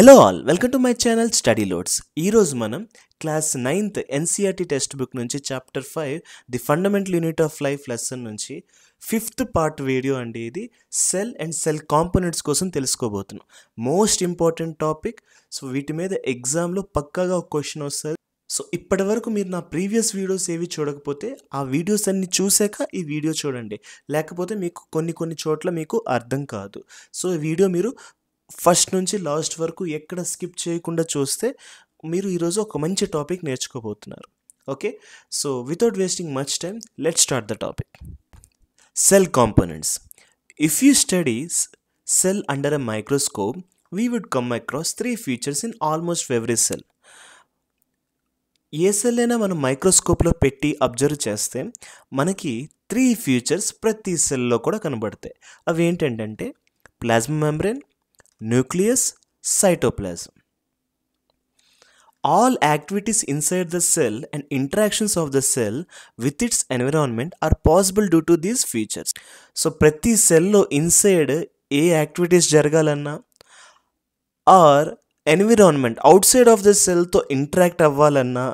Hello all, welcome to my channel study loads. ఈరోజు మనం class 9th NCERT text book నుంచి chapter 5 the fundamental unit of life lesson నుంచి 5th part video అండి. ఇది cell and cell components కోసం తెలుసుకోబోతున్నాం. Most important topic. So వీటి మీద ఎగ్జామ్లో పక్కాగా ఒక క్వశ్చన్ వస్తుంది. సో ఇప్పటి వరకు మీరు నా ప్రీవియస్ వీడియోస్ ఏవి చూడకపోతే ఆ వీడియోస్ అన్ని చూసాక ఈ వీడియో చూడండి, లేకపోతే మీకు కొన్ని చోట్ల మీకు అర్థం కాదు. సో ఈ వీడియో మీరు ఫస్ట్ నుంచి లాస్ట్ వరకు ఎక్కడ స్కిప్ చేయకుండా చూస్తే మీరు ఈరోజు ఒక మంచి టాపిక్ నేర్చుకోబోతున్నారు. Okay, so without wasting much time let's start the topic. Cell components. If you studies cell under a microscope we would come across 3 features in almost every cell. ఏ సెల్ అయినా మనం మైక్రోస్కోప్లో పెట్టి అబ్జర్వ్ చేస్తే మనకి 3 features ప్రతి సెల్లో కూడా కనబడతాయి. అవి ఏంటంటే plasma membrane, nucleus, cytoplasm. All activities inside the cell and interactions of the cell with its environment are possible due to these features. So ప్రతి సెల్లో ఇన్సైడ్ ఏ యాక్టివిటీస్ జరగాలన్నా or environment outside of the సెల్తో interact అవ్వాలన్నా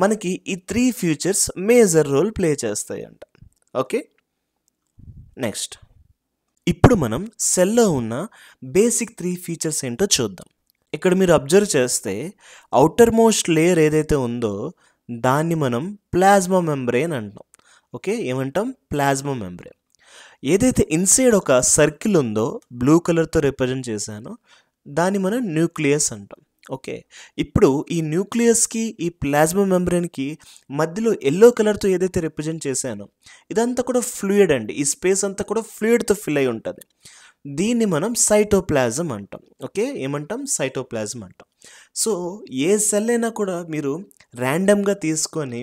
మనకి ఈ 3 features major role play చేస్తాయంట. ఓకే, నెక్స్ట్ ఇప్పుడు మనం సెల్లో ఉన్న బేసిక్ 3 ఫీచర్స్ ఏంటో చూద్దాం. ఇక్కడ మీరు అబ్జర్వ్ చేస్తే అవుటర్ మోస్ట్ లేయర్ ఏదైతే ఉందో దాన్ని మనం ప్లాస్మా మెంబ్రేన్ అంటాం. ఓకే, ఏమంటాం? Plasma membrane. ఏదైతే ఇన్సైడ్ ఒక సర్కిల్ ఉందో బ్లూ కలర్తో రిప్రజెంట్ చేశానో దాన్ని మనం న్యూక్లియస్ అంటాం. ఓకే, ఇప్పుడు ఈ న్యూక్లియస్కి ఈ ప్లాస్మా మెంబ్రేన్కి మధ్యలో ఎల్లో కలర్తో ఏదైతే రిప్రజెంట్ చేశానో ఇదంతా కూడా ఫ్లూయిడ్ అండి. ఈ స్పేస్ అంతా కూడా ఫ్లూయిడ్తో ఫిల్ అయి ఉంటుంది. దీన్ని మనం సైటోప్లాజం అంటాం. ఓకే, ఏమంటాం? సైటోప్లాజం అంటాం. సో ఏ సెల్ అయినా కూడా మీరు ర్యాండమ్గా తీసుకొని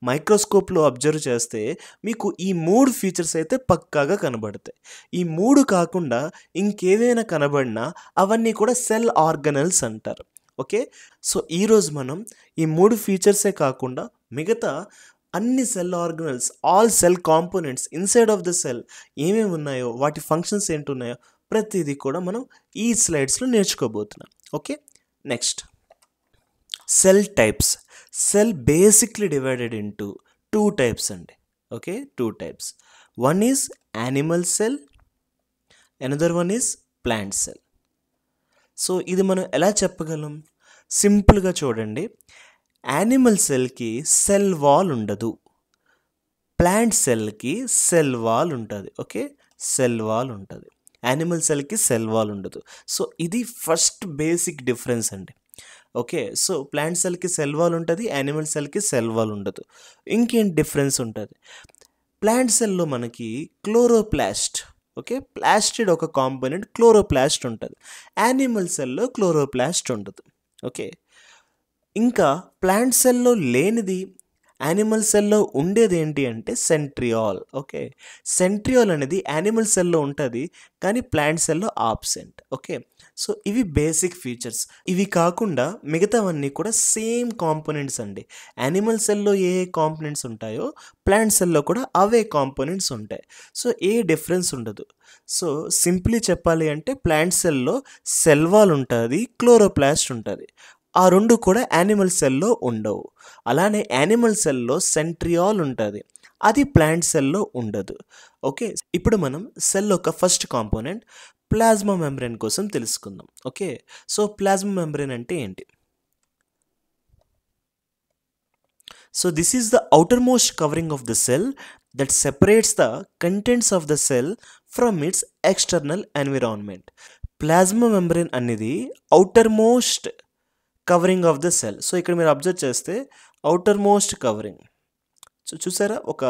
మైక్రోస్కోప్లో అబ్జర్వ్ చేస్తే మీకు ఈ 3 ఫీచర్స్ అయితే పక్కాగా కనబడతాయి. ఈ 3 కాకుండా ఇంకేవైనా కనబడినా అవన్నీ కూడా సెల్ ఆర్గనల్స్ అంటారు. ఓకే, సో ఈరోజు మనం ఈ 3 ఫీచర్సే కాకుండా మిగతా అన్ని cell organelles, all cell components inside of the cell ఏమేమి ఉన్నాయో, వాటి ఫంక్షన్స్ ఏంటున్నాయో ప్రతిదీ కూడా మనం ఈ స్లైడ్స్లో నేర్చుకోబోతున్నాం. Okay, next cell types. Cell basically divided into 2 types అండి. Okay, 2 types. One is animal cell, another one is plant cell. So ఇది మనం ఎలా చెప్పగలం? సింపుల్గా చూడండి. యానిమల్ సెల్కి సెల్ వాల్ ఉండదు, ప్లాంట్ సెల్కి సెల్ వాల్ ఉంటుంది. ఓకే, సెల్ వాల్ ఉంటుంది. యానిమల్ సెల్కి సెల్ వాల్ ఉండదు. సో ఇది ఫస్ట్ బేసిక్ డిఫరెన్స్ అండి. ఓకే, సో ప్లాంట్ సెల్కి సెల్ వాల్ ఉంటుంది, యానిమల్ సెల్కి సెల్ వాల్ ఉండదు. ఇంకేం డిఫరెన్స్ ఉంటుంది? ప్లాంట్ సెల్లో మనకి క్లోరోప్లాస్ట్, ఓకే, ప్లాస్టిడ్ ఒక కాంపోనెంట్ క్లోరోప్లాస్ట్ ఉంటుంది. యానిమల్ సెల్లో క్లోరోప్లాస్ట్ ఉండదు. ఓకే, ఇంకా ప్లాంట్ సెల్లో లేనిది యానిమల్ సెల్లో ఉండేది ఏంటి అంటే సెంట్రియాల్. ఓకే, సెంట్రియాల్ అనేది యానిమల్ సెల్లో ఉంటుంది కానీ ప్లాంట్ సెల్లో ఆబ్సెంట్. ఓకే, సో ఇవి బేసిక్ ఫీచర్స్. ఇవి కాకుండా మిగతావన్నీ కూడా సేమ్ కాంపోనెంట్స్ అండి. యానిమల్ సెల్లో ఏ కాంపోనెంట్స్ ఉంటాయో ప్లాంట్ సెల్లో కూడా అవే కాంపోనెంట్స్ ఉంటాయి. సో ఏ డిఫరెన్స్ ఉండదు. సో సింప్లీ చెప్పాలి అంటే ప్లాంట్ సెల్లో సెల్ వాల్ ఉంటుంది, క్లోరోప్లాస్ట్ ఉంటుంది. ఆ 2 కూడా యానిమల్ సెల్లో ఉండవు. అలానే యానిమల్ సెల్లో సెంట్రియాల్ ఉంటుంది, అది ప్లాంట్ సెల్లో ఉండదు. ఓకే, ఇప్పుడు మనం సెల్ యొక్క ఫస్ట్ కాంపోనెంట్ ప్లాస్మా మెంబ్రేన్ కోసం తెలుసుకుందాం. ఓకే, సో ప్లాస్మా మెంబ్రేన్ అంటే ఏంటి? So this is the outermost covering of the cell that separates the contents of the cell from its external environment. Plasma membrane అనేది outermost covering of the cell. So ఇక్కడ మీరు observe చేస్తే outer most covering, so చూసారా ఒక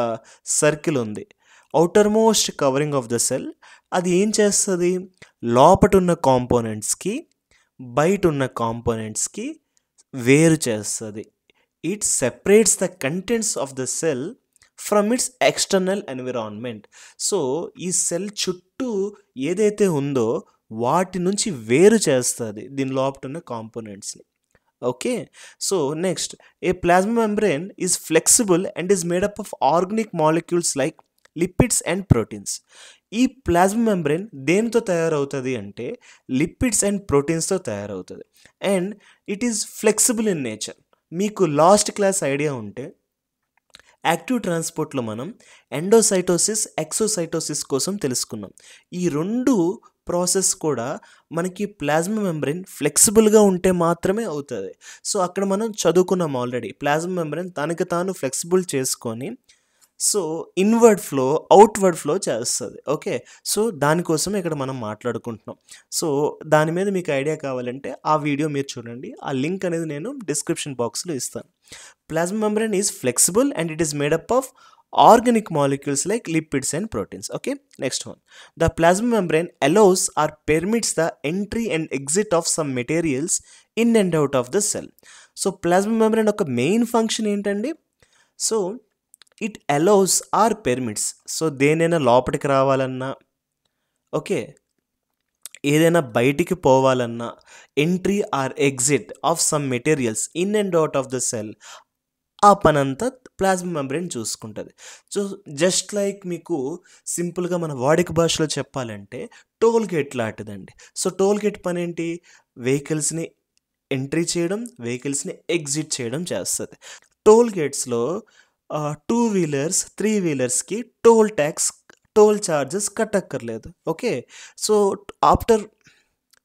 circle ఉంది. Outer most covering of the cell అది ఏం చేస్తుంది? లోపట ఉన్న కాంపోనెంట్స్కి బయట ఉన్న కాంపోనెంట్స్కి వేరు చేస్తుంది. It separates the contents of the cell from it's external environment. So ఈ సెల్ చుట్టూ ఏదైతే ఉందో వాటి నుంచి వేరు చేస్తుంది దీని లోపట ఉన్న కాంపోనెంట్స్ని. Okay, so next, a plasma membrane is flexible and is made up of organic molecules like lipids and proteins. ఈ ప్లాస్మా మెంబ్రేన్ దేనితో తయారవుతుంది అంటే లిపిడ్స్ అండ్ ప్రోటీన్స్తో తయారవుతుంది. And it is flexible in nature. మీకు లాస్ట్ క్లాస్ ఐడియా ఉంటే active ట్రాన్స్పోర్ట్లో మనం ఎండోసైటోసిస్, ఎక్సోసైటోసిస్ కోసం తెలుసుకున్నాం. ఈ రెండు ప్రాసెస్ కూడా మనకి ప్లాస్మా మెంబ్రేన్ ఫ్లెక్సిబుల్గా ఉంటే మాత్రమే అవుతుంది. సో అక్కడ మనం చదువుకున్నాం ఆల్రెడీ, ప్లాస్మా మెంబ్రేన్ తనకి తాను ఫ్లెక్సిబుల్ చేసుకొని so inward flow, outward flow చేస్తుంది. ఓకే, సో దానికోసం ఇక్కడ మనం మాట్లాడుకుంటున్నాం. సో దాని మీద మీకు ఐడియా కావాలంటే ఆ వీడియో మీరు చూడండి, ఆ లింక్ అనేది నేను డిస్క్రిప్షన్ బాక్స్లో ఇస్తాను. Plasma membrane is flexible and it is made up of organic molecules like lipids and proteins. Okay, next one. The plasma membrane allows or permits the entry and exit of some materials in and out of the cell. So plasma membrane ఒక main function ఏంటండి? So it allows or permits. So దేనైనా లోపలికి రావాలన్నా, okay, ఏదైనా బయటికి పోవాలన్నా, entry or exit of some materials in and out of the cell, ఆ పనంతా ప్లాస్మా మెంబ్రేన్ చూసుకుంటుంది. సో జస్ట్ లైక్ మీకు సింపుల్గా మన వాడిక భాషలో చెప్పాలంటే టోల్ గేట్ లాంటిదండి. సో టోల్ గేట్ పని ఏంటి? వెహికల్స్ని ఎంట్రీ చేయడం, వెహికల్స్ని ఎగ్జిట్ చేయడం చేస్తుంది. టోల్ గేట్స్లో 2 వీలర్స్ 3 వీలర్స్కి టోల్ ట్యాక్స్, టోల్ ఛార్జెస్ కట్టక్కర్లేదు. ఓకే, సో ఆఫ్టర్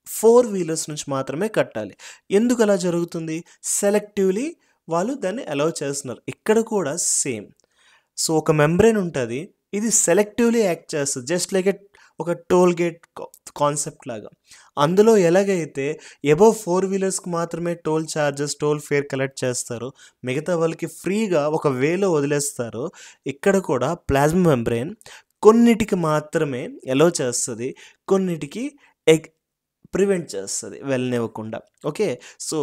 4 వీలర్స్ నుంచి మాత్రమే కట్టాలి. ఎందుకు అలా జరుగుతుంది? సెలెక్టివ్లీ వాళ్ళు దాన్ని అలౌ చేస్తున్నారు. ఇక్కడ కూడా సేమ్. సో ఒక మెంబ్రేన్ ఉంటుంది, ఇది సెలెక్టివ్లీ యాక్ట్ చేస్తుంది, జస్ట్ లైక్ ఒక టోల్ గేట్ కాన్సెప్ట్ లాగా. అందులో ఎలాగైతే అబవ్ 4 వీలర్స్కి మాత్రమే toll charges, toll fare collect చేస్తారు, మిగతా వాళ్ళకి ఫ్రీగా ఒక వేలో వదిలేస్తారు, ఇక్కడ కూడా ప్లాస్మా మెంబ్రేన్ కొన్నిటికి మాత్రమే అలౌ చేస్తుంది, కొన్నిటికి ప్రివెంట్ చేస్తుంది వెళ్ళనివ్వకుండా. Okay, so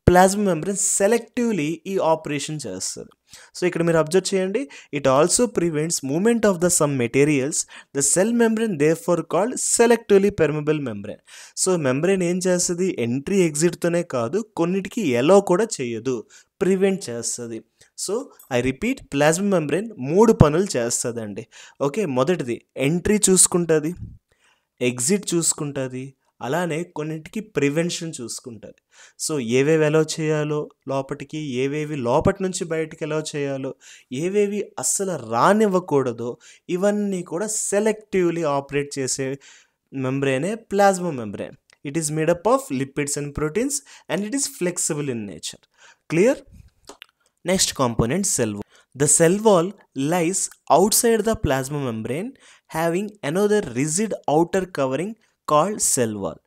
plasma membrane selectively ఈ ఆపరేషన్ చేస్తుంది. సో ఇక్కడ మీరు అబ్జర్వ్ చేయండి, it also prevents movement of the some materials, the cell membrane therefore called selectively permeable membrane. So membrane ఏం చేస్తుంది? ఎంట్రీ ఎగ్జిట్తోనే కాదు, కొన్నిటికి ఎలో కూడా చేయదు, ప్రివెంట్ చేస్తుంది. So I repeat, plasma membrane 3 పనులు చేస్తుందండి. ఓకే, మొదటిది ఎంట్రీ చూసుకుంటుంది, ఎగ్జిట్ చూసుకుంటుంది, అలానే కొన్నింటికి ప్రివెన్షన్ చూసుకుంటుంది. సో ఏవేవి అలౌ చేయాలో లోపటికి, ఏవేవి లోపటి నుంచి బయటికి అలౌ చేయాలో, ఏవేవి అస్సలు రానివ్వకూడదో, ఇవన్నీ కూడా సెలెక్టివ్లీ ఆపరేట్ చేసే మెంబ్రేనే plasma membrane. It is made up of lipids and proteins and it is flexible in nature. Clear? Next component, cell wall. The cell wall lies outside the plasma membrane having another rigid outer covering called cell wall.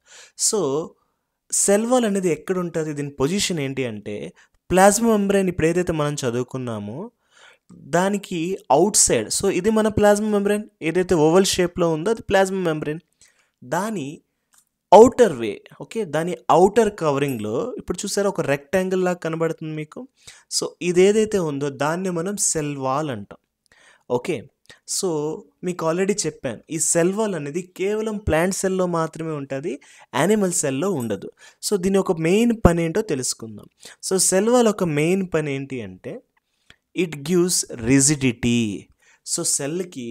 So cell wall అనేది ఎక్కడ ఉంటుంది? దీని position ఏంటి అంటే plasma membrane ఇప్పుడు ఏదైతే మనం చదువుకున్నామో దానికి అవుట్ సైడ్. సో ఇది మన ప్లాస్మా మెంబ్రేన్ ఏదైతే ఓవల్ షేప్లో ఉందో అది ప్లాస్మా మెంబ్రేన్. దాని అవుటర్ వే, ఓకే, దాని అవుటర్ కవరింగ్లో ఇప్పుడు చూసారా ఒక రెక్టాంగిల్ లాగా కనబడుతుంది మీకు. సో ఇదేదైతే ఉందో దాన్ని మనం సెల్ వాల్ అంటాం. ఓకే, సో మీకు ఆల్రెడీ చెప్పాను, ఈ సెల్ వాల్ అనేది కేవలం ప్లాంట్ సెల్లో మాత్రమే ఉంటుంది, యానిమల్ సెల్లో ఉండదు. సో దీని ఒక మెయిన్ పని ఏంటో తెలుసుకుందాం. సో సెల్ వాల్ ఒక మెయిన్ పని ఏంటి అంటే ఇట్ గివ్స్ రిజిడిటీ. సో సెల్కి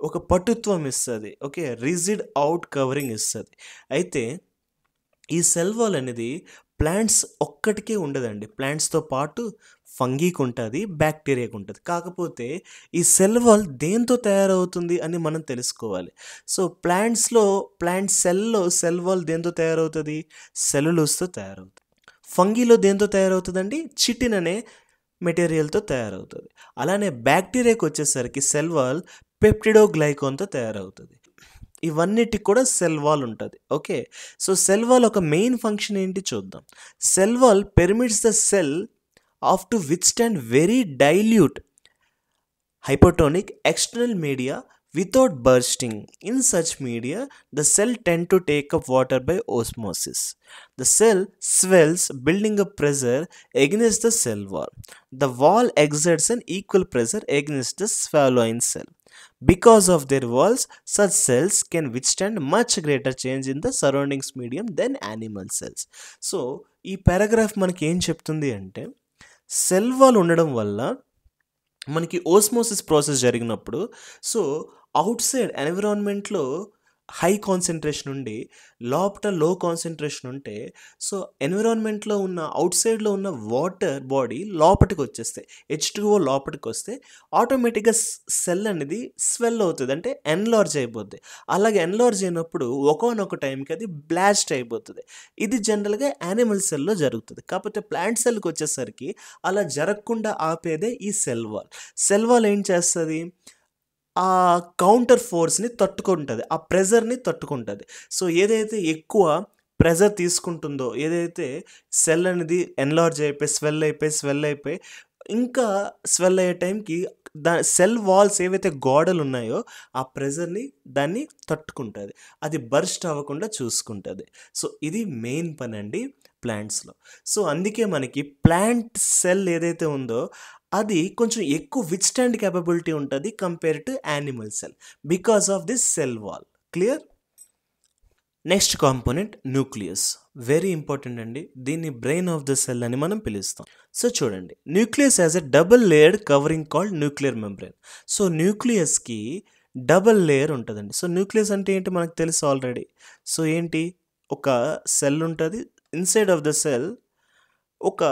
ఒక పటుత్వం ఇస్తుంది. ఓకే, రిజిడ్ అవుట్ కవరింగ్ ఇస్తుంది. అయితే ఈ సెల్ వాల్ అనేది ప్లాంట్స్ ఒక్కటికే ఉండదండి, ప్లాంట్స్తో పాటు ఫంగీకి ఉంటుంది, బ్యాక్టీరియాకి ఉంటుంది. కాకపోతే ఈ సెల్ వాల్ దేంతో తయారవుతుంది అని మనం తెలుసుకోవాలి. సో ప్లాంట్ సెల్లో సెల్ వాల్ దేంతో తయారవుతుంది? సెల్యులోస్తో తయారవుతుంది. ఫంగీలో దేంతో తయారవుతుందండి? చిటిన్ అనే మెటీరియల్తో తయారవుతుంది. అలానే బ్యాక్టీరియాకి వచ్చేసరికి సెల్ వాల్ పెప్టిడోగ్లైకాన్తో తయారవుతుంది. ఇవన్నిటికి కూడా సెల్ వాల్ ఉంటుంది. ఓకే, సో సెల్ వాల్ ఒక మెయిన్ ఫంక్షన్ ఏంటి చూద్దాం. Cell wall permits the cell of to withstand very dilute hypotonic external media without bursting. In such media, the cell tend to take up water by osmosis. The cell swells, building up pressure against the cell wall. The wall exerts an equal pressure against the swallowing cell. Because of their walls, such cells can withstand much greater change in the surroundings medium than animal cells. So, ఈ paragraph మనకి ఏం చెప్తుంది అంటే cell wall ఉండడం వల్ల మనకి osmosis process జరిగినప్పుడు so outside ఎన్విరాన్మెంట్లో హై కాన్సన్ట్రేషన్ ఉండి లోపల లో కాన్సన్ట్రేషన్ ఉంటే సో ఎన్విరాన్మెంట్లో ఉన్న అవుట్ సైడ్లో ఉన్న వాటర్ బాడీ లోపలికి వచ్చేస్తాయి, H2O లోపలికి వస్తే ఆటోమేటిక్గా సెల్ అనేది స్వెల్ అవుతుంది, అంటే ఎన్లార్జ్ అయిపోద్ది. అలాగే ఎన్లార్జ్ అయినప్పుడు ఒకనొక టైంకి అది బ్లాస్ట్ అయిపోతుంది. ఇది జనరల్గా యానిమల్ సెల్లో జరుగుతుంది. కాకపోతే ప్లాంట్ సెల్కి వచ్చేసరికి అలా జరగకుండా ఆపేదే ఈ సెల్ వాల్. సెల్ వాల్ ఏం చేస్తుంది, ఆ కౌంటర్ ఫోర్స్ని తట్టుకుంటుంది, ఆ ప్రెజర్ని తట్టుకుంటుంది. సో ఏదైతే ఎక్కువ ప్రెజర్ తీసుకుంటుందో, ఏదైతే సెల్ అనేది ఎన్లార్జ్ అయిపోయి స్వెల్ అయిపోయి ఇంకా స్వెల్ అయ్యే టైంకి సెల్ వాల్స్ ఏవైతే గోడలు ఉన్నాయో ఆ ప్రెజర్ని దాన్ని తట్టుకుంటుంది, అది బర్స్ట్ అవ్వకుండా చూసుకుంటుంది. సో ఇది మెయిన్ పని అండి ప్లాంట్స్లో. సో అందుకే మనకి ప్లాంట్ సెల్ ఏదైతే ఉందో అది కొంచెం ఎక్కువ విత్స్టాండ్ క్యాపబిలిటీ ఉంటుంది compare to animal cell because of this cell wall. Clear? Next component nucleus. Very important అండి, దీన్ని బ్రెయిన్ ఆఫ్ ద సెల్ అని మనం పిలుస్తాం. సో చూడండి, nucleus as a double layered covering called nuclear membrane. So న్యూక్లియస్కి double layer ఉంటుందండి. So nucleus అంటే ఏంటి మనకు తెలుసు ఆల్రెడీ. సో ఏంటి, ఒక సెల్ ఉంటుంది, ఇన్సైడ్ ఆఫ్ ద సెల్ ఒక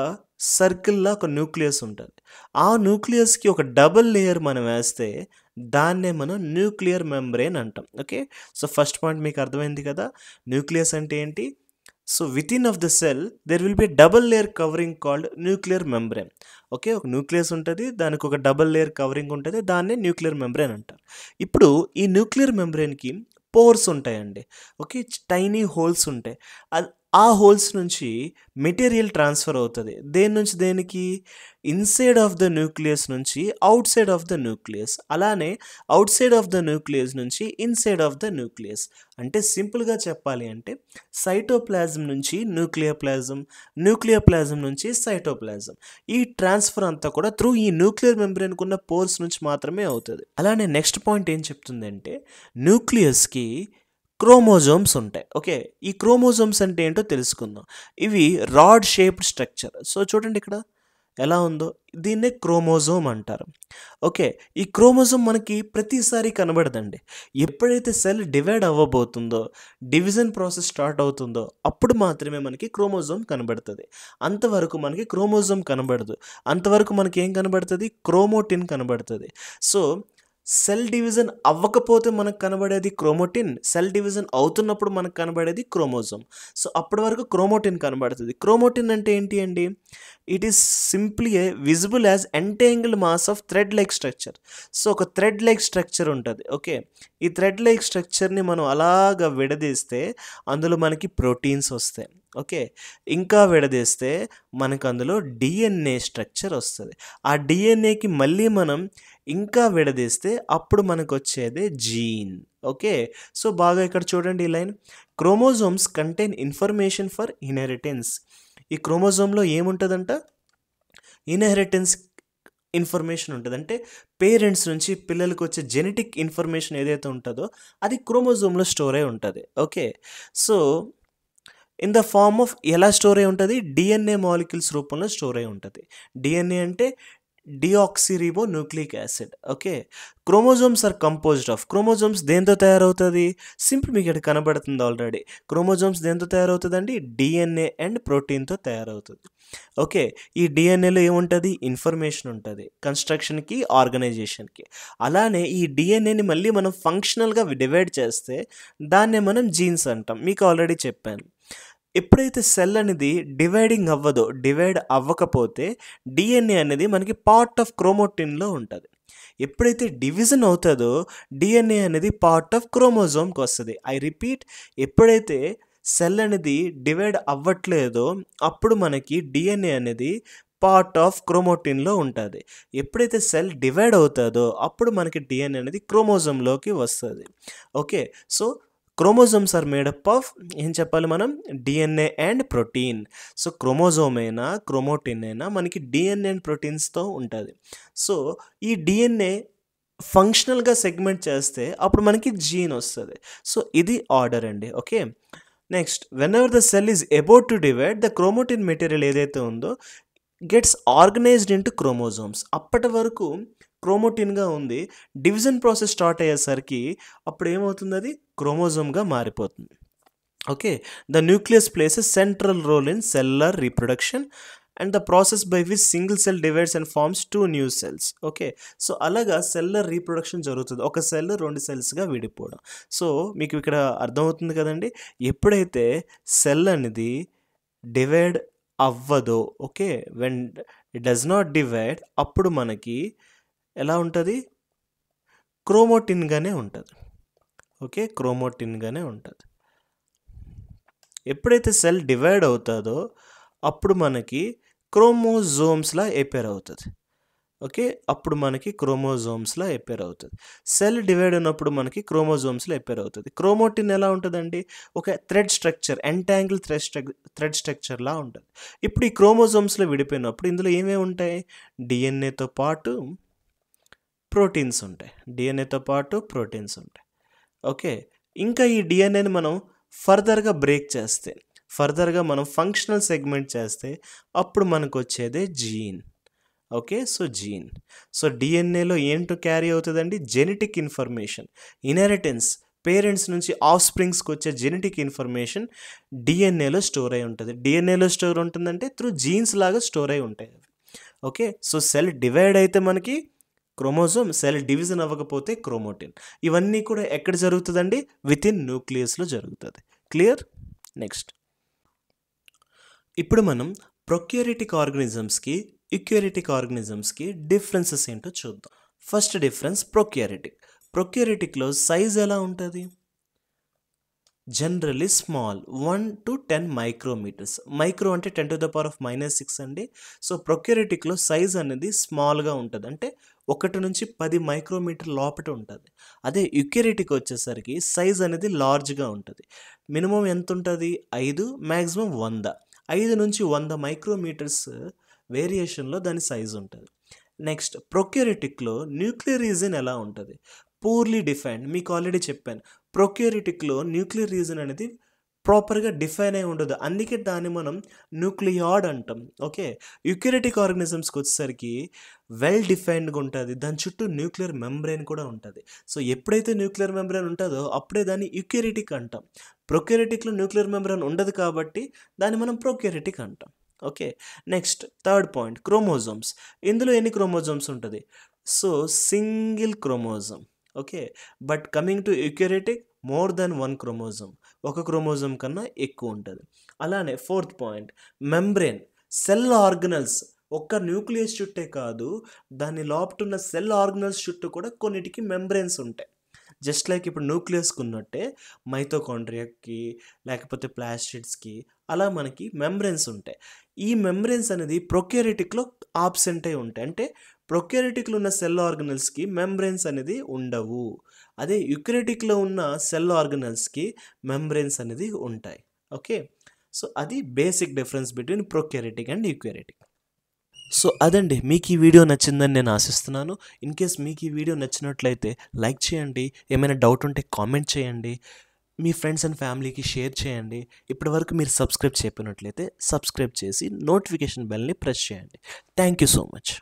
సర్కిల్లా ఒక న్యూక్లియస్ ఉంటుంది. ఆ న్యూక్లియస్కి ఒక డబుల్ లేయర్ మనం వేస్తే దాన్నే మనం న్యూక్లియర్ మెంబ్రెయిన్ అంటాం. ఓకే, సో ఫస్ట్ పాయింట్ మీకు అర్థమైంది కదా, న్యూక్లియస్ అంటే ఏంటి. So with in of the cell there will be double layer covering called nuclear membrane. Okay, ఒక న్యూక్లియస్ ఉంటుంది, దానికి ఒక డబుల్ లేయర్ కవరింగ్ ఉంటుంది, దాన్నే న్యూక్లియర్ మెంబ్రెయిన్ అంటారు. ఇప్పుడు ఈ న్యూక్లియర్ మెంబ్రెయిన్కి పోర్స్ ఉంటాయండి. ఓకే, టైనీ హోల్స్ ఉంటాయి. ఆ హోల్స్ నుంచి మెటీరియల్ ట్రాన్స్ఫర్ అవుతుంది. దేని నుంచి దేనికి, ఇన్సైడ్ ఆఫ్ ద న్యూక్లియస్ నుంచి outside of the nucleus, అలానే outside of the nucleus నుంచి ఇన్సైడ్ ఆఫ్ ద న్యూక్లియస్. అంటే సింపుల్గా చెప్పాలి అంటే సైటోప్లాజం నుంచి న్యూక్లియర్ ప్లాజం నుంచి సైటోప్లాజం, ఈ ట్రాన్స్ఫర్ అంతా కూడా త్రూ ఈ న్యూక్లియర్ మెంబ్రెయిన్కి ఉన్న పోర్స్ నుంచి మాత్రమే అవుతుంది. అలానే నెక్స్ట్ పాయింట్ ఏం చెప్తుందంటే న్యూక్లియస్కి క్రోమోజోమ్స్ ఉంటాయి. ఓకే, ఈ క్రోమోజోమ్స్ అంటే ఏంటో తెలుసుకుందాం. ఇవి రాడ్ షేప్డ్ స్ట్రక్చర్. సో చూడండి ఇక్కడ ఎలా ఉందో, దీన్నే క్రోమోజోమ్ అంటారు. ఓకే, ఈ క్రోమోజోమ్ మనకి ప్రతిసారి కనబడదండి. ఎప్పుడైతే సెల్ డివైడ్ అవ్వబోతుందో, డివిజన్ ప్రాసెస్ స్టార్ట్ అవుతుందో అప్పుడు మాత్రమే మనకి క్రోమోజోమ్ కనబడుతుంది. అంతవరకు మనకి క్రోమోజోమ్ కనబడదు. అంతవరకు మనకి ఏం కనబడుతుంది, క్రోమోటిన్ కనబడుతుంది. సో సెల్ డివిజన్ అవ్వకపోతే మనకు కనబడేది క్రోమోటిన్, సెల్ డివిజన్ అవుతున్నప్పుడు మనకు కనబడేది క్రోమోజోమ్. సో అప్పటి వరకు క్రోమోటిన్ కనబడుతుంది. క్రోమోటిన్ అంటే ఏంటి అండి, it is simply A visible as entangled mass of thread like structure. So ఒక థ్రెడ్ లైక్ స్ట్రక్చర్ ఉంటుంది. ఓకే, ఈ థ్రెడ్ లైక్ స్ట్రక్చర్ని మనం అలాగా విడదీస్తే అందులో మనకి ప్రోటీన్స్ వస్తాయి. ఓకే, ఇంకా విడదీస్తే మనకు అందులో డిఎన్ఏ స్ట్రక్చర్ వస్తుంది. ఆ డిఎన్ఏకి మళ్ళీ మనం ఇంకా విడదీస్తే అప్పుడు మనకు వచ్చేదే జీన్. ఓకే, సో బాగా ఇక్కడ చూడండి ఈ line, chromosomes contain information for inheritance. ఈ క్రోమోజోమ్లో ఏముంటుందంట, ఇన్హెరిటెన్స్ ఇన్ఫర్మేషన్ ఉంటుంది. అంటే పేరెంట్స్ నుంచి పిల్లలకు వచ్చే జెనెటిక్ ఇన్ఫర్మేషన్ ఏదైతే ఉంటుందో అది క్రోమోజోమ్లో స్టోర్ అయి ఉంటుంది. Okay, so in the form of ఎలా స్టోర్ అయి ఉంటుంది, డిఎన్ఏ మాలిక్యూల్స్ రూపంలో స్టోర్ అయి ఉంటుంది. డిఎన్ఏ అంటే deoxyribonucleic acid. Okay, chromosomes are composed of, chromosomes దేంతో తయారవుతుంది, సింపుల్ మీకు ఇక్కడ కనబడుతుంది ఆల్రెడీ. క్రోమోజోమ్స్ దేంతో తయారవుతుంది అండి, డిఎన్ఏ అండ్ ప్రోటీన్తో తయారవుతుంది. ఓకే, ఈ డిఎన్ఏలో ఏముంటుంది, ఇన్ఫర్మేషన్ ఉంటుంది కన్స్ట్రక్షన్కి, ఆర్గనైజేషన్కి. అలానే ఈ డిఎన్ఏని మళ్ళీ మనం ఫంక్షనల్గా డివైడ్ చేస్తే దాన్నే మనం జీన్స్ అంటాం. మీకు ఆల్రెడీ చెప్పాను. ఎప్పుడైతే సెల్ అనేది డివైడ్ అవ్వకపోతే డిఎన్ఏ అనేది మనకి పార్ట్ ఆఫ్ క్రోమోటిన్లో ఉంటుంది. ఎప్పుడైతే డివిజన్ అవుతుందో డిఎన్ఏ అనేది పార్ట్ ఆఫ్ క్రోమోజోమ్కి వస్తుంది. ఐ రిపీట్, ఎప్పుడైతే సెల్ అనేది డివైడ్ అవ్వట్లేదో అప్పుడు మనకి డిఎన్ఏ అనేది పార్ట్ ఆఫ్ క్రోమోటిన్లో ఉంటుంది. ఎప్పుడైతే సెల్ డివైడ్ అవుతుందో అప్పుడు మనకి డిఎన్ఏ అనేది క్రోమోజోమ్లోకి వస్తుంది. Okay, so chromosomes are made up of, ఏం చెప్పాలి మనం, DNA and protein. So chromosome అయినా క్రోమోటిన్ అయినా మనకి డిఎన్ఏ అండ్ ప్రోటీన్స్తో ఉంటుంది. సో ఈ డిఎన్ఏ ఫంక్షనల్గా సెగ్మెంట్ చేస్తే అప్పుడు మనకి జీన్ వస్తుంది. సో ఇది ఆర్డర్ అండి. Okay, next, whenever the cell is about to divide, the chromatin material ఏదైతే ఉందో గెట్స్ ఆర్గనైజ్డ్ ఇంటూ క్రోమోజోమ్స్. అప్పటి వరకు క్రోమోటిన్గా ఉంది, డివిజన్ ప్రాసెస్ స్టార్ట్ అయ్యేసరికి అప్పుడు ఏమవుతుంది, అది క్రోమోజోమ్గా మారిపోతుంది. Okay, the nucleus plays a central role in cellular reproduction and the process by which single cell divides and forms 2 new cells. Okay, so అలాగా సెల్యులర్ రీప్రొడక్షన్ జరుగుతుంది, ఒక సెల్ 2 సెల్స్గా విడిపోవడం. సో మీకు ఇక్కడ అర్థమవుతుంది కదండి, ఎప్పుడైతే సెల్ అనేది డివైడ్ అవ్వదో, okay, when it does not divide, అప్పుడు మనకి ఎలా ఉంటుంది, క్రోమోటిన్గానే ఉంటుంది. ఓకే, క్రోమోటిన్గానే ఉంటుంది. ఎప్పుడైతే సెల్ డివైడ్ అవుతుందో అప్పుడు మనకి క్రోమోజోమ్స్లా ఎపేర్ అవుతుంది. ఓకే, అప్పుడు మనకి క్రోమోజోమ్స్లా ఎపేర్ అవుతుంది. సెల్ డివైడ్ అయినప్పుడు మనకి క్రోమోజోమ్స్లో ఎపేర్ అవుతుంది. క్రోమోటిన్ ఎలా ఉంటుందండి, ఒక థ్రెడ్ స్ట్రక్చర్, ఎంటాంగిల్ థ్రెడ్ స్ట్రక్చర్లా ఉంటుంది. ఇప్పుడు ఈ క్రోమోజోమ్స్లో విడిపోయినప్పుడు ఇందులో ఏమేమి ఉంటాయి, డిఎన్ఏతో పాటు ప్రోటీన్స్ ఉంటాయి, డిఎన్ఏతో పాటు ప్రోటీన్స్ ఉంటాయి. ఓకే, ఇంకా ఈ డిఎన్ఏని మనం ఫర్దర్గా బ్రేక్ చేస్తే, ఫర్దర్గా మనం ఫంక్షనల్ సెగ్మెంట్ చేస్తే అప్పుడు మనకు వచ్చేదే gene. Okay, so gene. So డిఎన్ఏలో ఏంటో క్యారీ అవుతుందండి, జెనెటిక్ ఇన్ఫర్మేషన్, ఇన్హెరిటెన్స్, పేరెంట్స్ నుంచి ఆఫ్ స్ప్రింగ్స్కి వచ్చే జెనెటిక్ ఇన్ఫర్మేషన్ డిఎన్ఏలో స్టోర్ అయి ఉంటుంది. డిఎన్ఏలో స్టోర్ ఉంటుందంటే త్రూ జీన్స్ లాగా స్టోర్ అయి ఉంటాయి అవి. ఓకే, సో సెల్ డివైడ్ అయితే మనకి క్రోమోజోమ్, సెల్ డివిజన్ అవ్వకపోతే క్రోమోటిన్. ఇవన్నీ కూడా ఎక్కడ జరుగుతుందండి, విత్ ఇన్ న్యూక్లియస్లో జరుగుతుంది. క్లియర్? నెక్స్ట్ ఇప్పుడు మనం ప్రొక్యారిటిక్ ఆర్గనిజమ్స్కి యూకారియోటిక్ ఆర్గనిజమ్స్కి డిఫరెన్సెస్ ఏంటో చూద్దాం. ఫస్ట్ డిఫరెన్స్ ప్రొక్యారిటిక్లో సైజ్ ఎలా ఉంటుంది, generally small, 1 to 10 micrometres. Micro అంటే 10⁻⁻�6 అండి. సో ప్రొక్యారిటిక్లో సైజ్ అనేది స్మాల్గా ఉంటుంది, అంటే 1 నుంచి 10 మైక్రోమీటర్ లోపల ఉంటుంది. అదే యూకారియోటిక్ వచ్చేసరికి సైజ్ అనేది లార్జ్గా ఉంటుంది. మినిమం ఎంత ఉంటుంది, 5, మ్యాక్సిమం 100. 5 నుంచి 100 మైక్రోమీటర్స్ వేరియేషన్లో దాని సైజ్ ఉంటుంది. నెక్స్ట్ ప్రొక్యారిటిక్లో న్యూక్లియర్ రీజన్ ఎలా ఉంటుంది, పూర్లీ డిఫైన్డ్. మీకు ఆల్రెడీ చెప్పాను, ప్రొక్యారిటిక్లో న్యూక్లియర్ రీజన్ అనేది ప్రాపర్గా డిఫైన్ అయి ఉండదు, అందుకే దాన్ని మనం న్యూక్లియాడ్ అంటాం. ఓకే, యూకారియోటిక్ ఆర్గనిజమ్స్కి వచ్చేసరికి వెల్ డిఫైన్డ్గా ఉంటుంది, దాని చుట్టూ న్యూక్లియర్ మెంబ్రెయిన్ కూడా ఉంటుంది. సో ఎప్పుడైతే న్యూక్లియర్ మెంబ్రెయిన్ ఉంటుందో అప్పుడే దాన్ని యూకారియోటిక్ అంటాం. ప్రొక్యారిటిక్లో న్యూక్లియర్ మెంబ్రెయిన్ ఉండదు కాబట్టి దాన్ని మనం ప్రొక్యారిటిక్ అంటాం. Okay, next third point, chromosomes. ఇందులో ఎన్ని క్రోమోజోమ్స్ ఉంటుంది, so single chromosome. Okay, but coming to eukaryotic more than 1 chromosome, ఒక క్రోమోజోమ్ కన్నా ఎక్కువ ఉంటుంది. అలానే fourth point, membrane. Cell organelles ఒక్క న్యూక్లియస్ చుట్టే కాదు, దాని లోపల ఉన్న సెల్ ఆర్గనల్స్ చుట్టూ కూడా కొన్నిటికి మెంబ్రెయిన్స్ ఉంటాయి. జస్ట్ లైక్ ఇప్పుడు న్యూక్లియస్కి ఉన్నట్టే మైటోకాండ్రియాకి లేకపోతే ప్లాస్టిడ్స్కి అలా మనకి మెంబ్రెయిన్స్ ఉంటాయి. ఈ మెంబ్రెయిన్స్ అనేది ప్రొక్యారిటిక్లో ఆబ్సెంట్ అయి ఉంటాయి, అంటే ప్రొక్యారిటిక్లో ఉన్న సెల్ ఆర్గనల్స్కి మెంబ్రెయిన్స్ అనేది ఉండవు. అదే యూకారియోటిక్లో ఉన్న సెల్ ఆర్గనల్స్కి మెంబ్రెయిన్స్ అనేది ఉంటాయి. ఓకే, సో అది basic difference between prokaryotic and eukaryotic. So అదండి, మీకు ఈ వీడియో నచ్చిందని నేను ఆశిస్తున్నాను. ఇన్ కేస్ మీకు ఈ వీడియో నచ్చినట్లయితే లైక్ చేయండి, ఏమైనా డౌట్ ఉంటే కామెంట్ చేయండి, మీ ఫ్రెండ్స్ అండ్ ఫ్యామిలీకి షేర్ చేయండి. ఇప్పటివరకు మీరు సబ్స్క్రైబ్ చేయనట్లయితే సబ్స్క్రైబ్ చేసి నోటిఫికేషన్ బెల్ని ప్రెస్ చేయండి. Thank you so much.